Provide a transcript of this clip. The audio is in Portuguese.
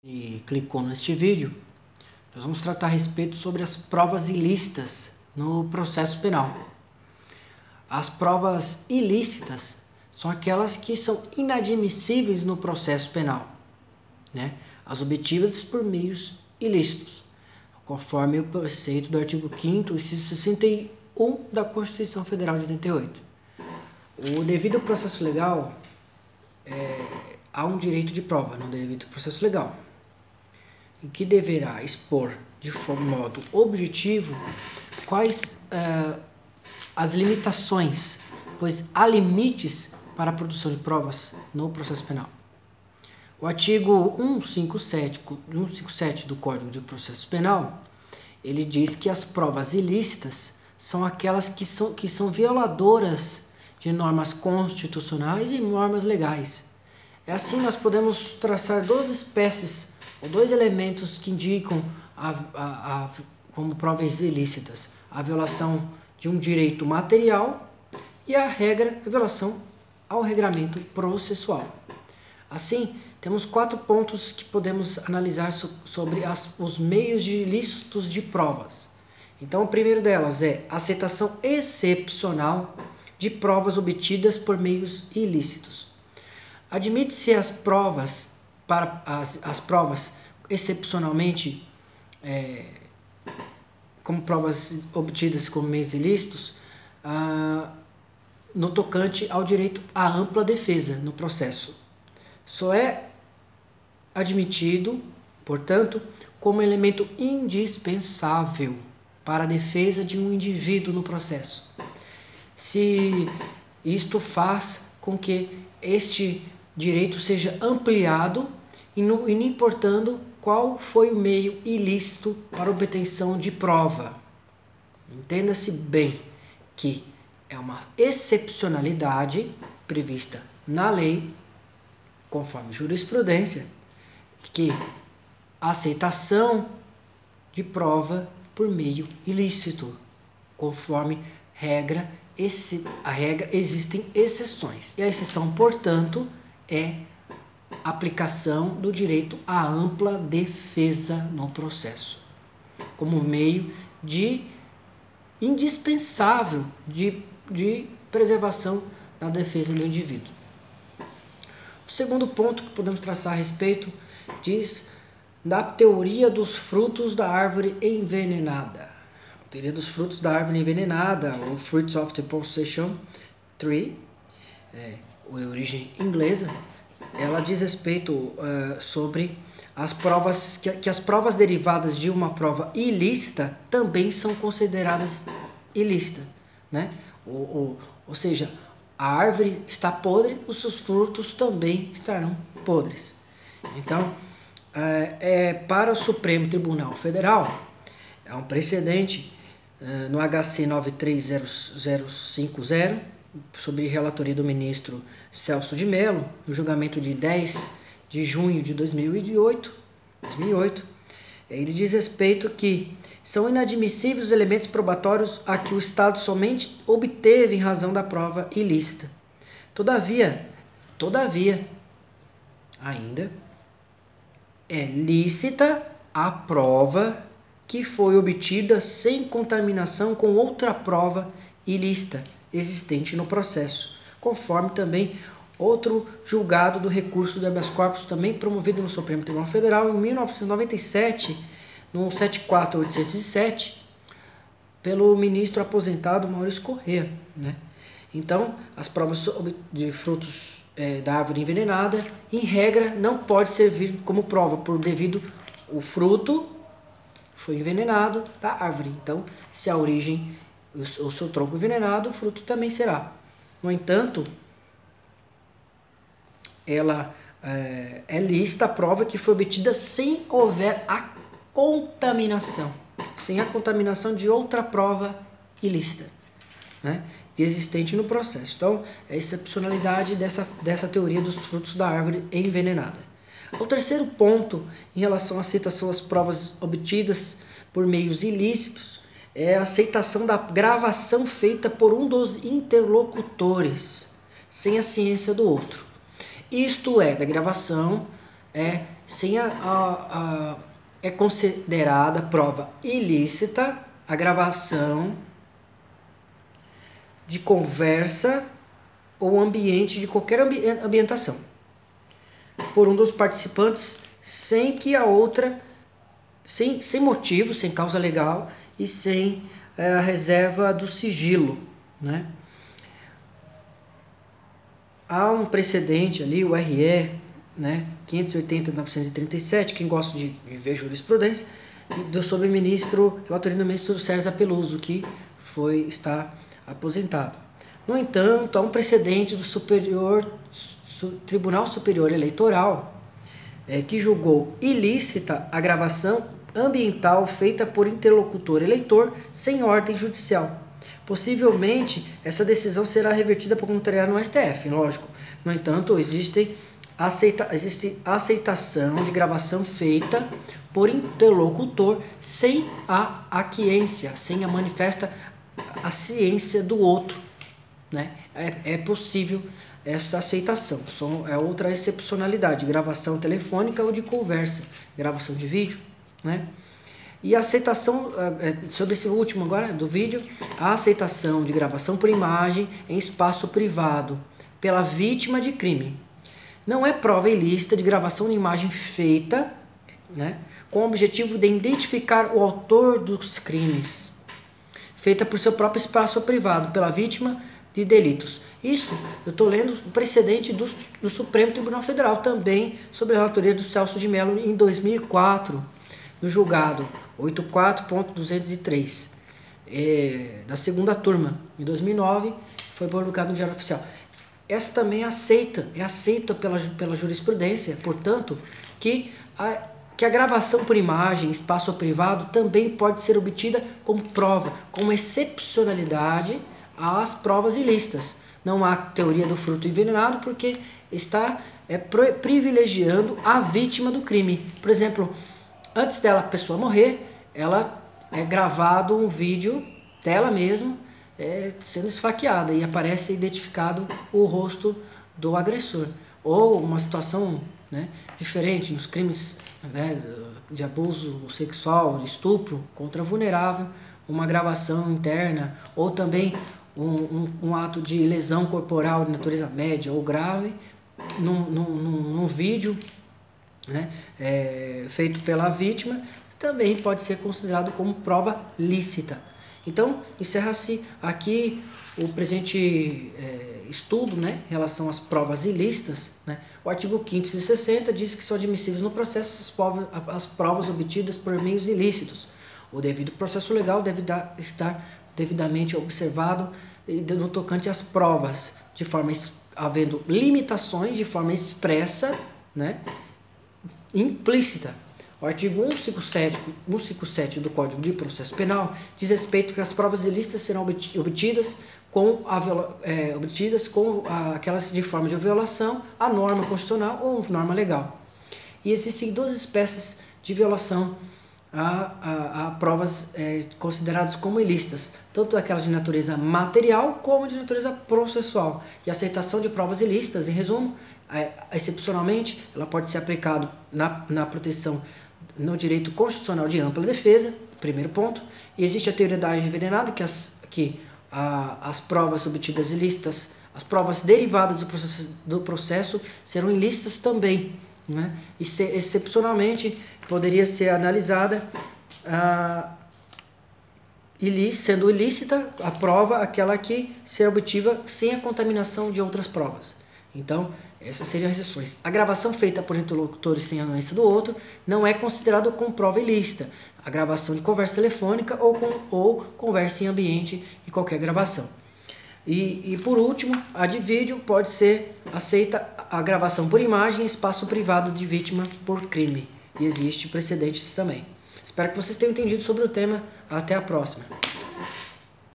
E clicou neste vídeo, nós vamos tratar a respeito sobre as provas ilícitas no processo penal. As provas ilícitas são aquelas que são inadmissíveis no processo penal, né? As obtidas por meios ilícitos, conforme o preceito do artigo 5º, inciso 61 da Constituição Federal de 88. O devido processo legal, há um direito de prova no devido processo legal, em que deverá expor de modo objetivo quais as limitações, pois há limites para a produção de provas no processo penal. O artigo 157 do Código de Processo Penal, ele diz que as provas ilícitas são aquelas que são violadoras de normas constitucionais e normas legais. Assim, nós podemos traçar duas espécies ou dois elementos que indicam como provas ilícitas: a violação de um direito material e a violação ao regramento processual. Assim, temos 4 pontos que podemos analisar sobre os meios ilícitos de provas. Então, o primeiro delas é a aceitação excepcional de provas obtidas por meios ilícitos. Admite-se as provas excepcionalmente como provas obtidas com meios ilícitos no tocante ao direito à ampla defesa no processo. Só é admitido, portanto, como elemento indispensável para a defesa de um indivíduo no processo, se isto faz com que este direito seja ampliado e não importando qual foi o meio ilícito para obtenção de prova. Entenda-se bem que é uma excepcionalidade prevista na lei, conforme jurisprudência, que a aceitação de prova por meio ilícito, conforme regra, existem exceções. E a exceção, portanto, é a aplicação do direito à ampla defesa no processo, como meio indispensável de preservação da defesa do indivíduo. O segundo ponto que podemos traçar a respeito diz da teoria dos frutos da árvore envenenada. A teoria dos frutos da árvore envenenada, ou Fruits of the Possession Tree, a origem inglesa, ela diz respeito sobre as provas, que as provas derivadas de uma prova ilícita também são consideradas ilícitas, né? Ou seja, a árvore está podre, os seus frutos também estarão podres. Então, para o Supremo Tribunal Federal, é um precedente no HC 93050, sobre relatoria do ministro Celso de Mello, no julgamento de 10 de junho de 2008, ele diz respeito que são inadmissíveis os elementos probatórios a que o Estado somente obteve em razão da prova ilícita. Todavia, ainda é lícita a prova que foi obtida sem contaminação com outra prova ilícita existente no processo, conforme também outro julgado do recurso do habeas corpus, também promovido no Supremo Tribunal Federal em 1997, no 74807, pelo ministro aposentado Maurício Corrêa, né? Então, as provas de frutos da árvore envenenada, em regra, não pode servir como prova, por devido o fruto foi envenenado da árvore. Então, se a origem, o seu tronco envenenado, o fruto também será. No entanto, ela é lícita a prova que foi obtida sem houver a contaminação, sem a contaminação de outra prova ilícita, né, existente no processo. Então, é a excepcionalidade dessa teoria dos frutos da árvore envenenada. O terceiro ponto, em relação à aceitação das provas obtidas por meios ilícitos, é a aceitação da gravação feita por um dos interlocutores, sem a ciência do outro. Isto é, da gravação é considerada prova ilícita a gravação de conversa ou ambiente de qualquer ambientação por um dos participantes sem que a outra, sem motivo, sem causa legal e sem a reserva do sigilo, né? Há um precedente ali, o RE, né, 580/937, quem gosta de ver jurisprudência, do sobreministro, relatoria do ministro César Peluso, que está aposentado. No entanto, há um precedente do Tribunal Superior Eleitoral que julgou ilícita a gravação ambiental feita por interlocutor eleitor sem ordem judicial. Possivelmente, essa decisão será revertida por contrariar no STF, lógico. No entanto, existe aceitação de gravação feita por interlocutor sem a aquiescência, sem a manifesta a ciência do outro, né? É possível essa aceitação. É outra excepcionalidade, gravação telefônica ou de conversa, gravação de vídeo, né? E a aceitação, sobre esse último agora, do vídeo, a aceitação de gravação por imagem em espaço privado pela vítima de crime não é prova ilícita de gravação de imagem feita, né, com o objetivo de identificar o autor dos crimes, feita por seu próprio espaço privado pela vítima de delitos. Isso, eu estou lendo o precedente do Supremo Tribunal Federal, também sobre a relatoria do Celso de Mello em 2004, no julgado 84.203, da segunda turma. Em 2009, foi publicado no Diário Oficial. Essa também é aceita pela jurisprudência, portanto, que a gravação por imagem, espaço privado, também pode ser obtida como prova, como excepcionalidade às provas ilícitas. Não há teoria do fruto envenenado, porque está privilegiando a vítima do crime. Por exemplo, antes dela, a pessoa morrer, ela é gravado um vídeo dela mesma sendo esfaqueada e aparece identificado o rosto do agressor. Ou uma situação, né, diferente, nos crimes, né, de abuso sexual, de estupro contra vulnerável, uma gravação interna, ou também um ato de lesão corporal de natureza média ou grave, num vídeo, né, feito pela vítima, também pode ser considerado como prova lícita. Então, encerra-se aqui o presente estudo, né, em relação às provas ilícitas, né? O artigo 560 diz que são admissíveis no processo as provas obtidas por meios ilícitos. O devido processo legal deve estar devidamente observado no tocante às provas, havendo limitações de forma expressa, né, implícita. O artigo 157 do Código de Processo Penal diz respeito que as provas ilícitas serão obtidas com aquelas de forma de violação à norma constitucional ou norma legal. E existem duas espécies de violação a provas consideradas como ilícitas, tanto aquelas de natureza material como de natureza processual. E a aceitação de provas ilícitas, em resumo, excepcionalmente, ela pode ser aplicada na proteção no direito constitucional de ampla defesa, primeiro ponto. E existe a teoria da arma envenenada, que as provas obtidas ilícitas, as provas derivadas do processo serão ilícitas também, né? E excepcionalmente poderia ser analisada sendo ilícita a prova, aquela que será obtida sem a contaminação de outras provas. Então, essas seriam as exceções. A gravação feita por interlocutores sem anuência do outro não é considerada como prova ilícita. A gravação de conversa telefônica ou conversa em ambiente e qualquer gravação. E por último, a de vídeo pode ser aceita a gravação por imagem em espaço privado de vítima por crime. E existe precedentes também. Espero que vocês tenham entendido sobre o tema. Até a próxima.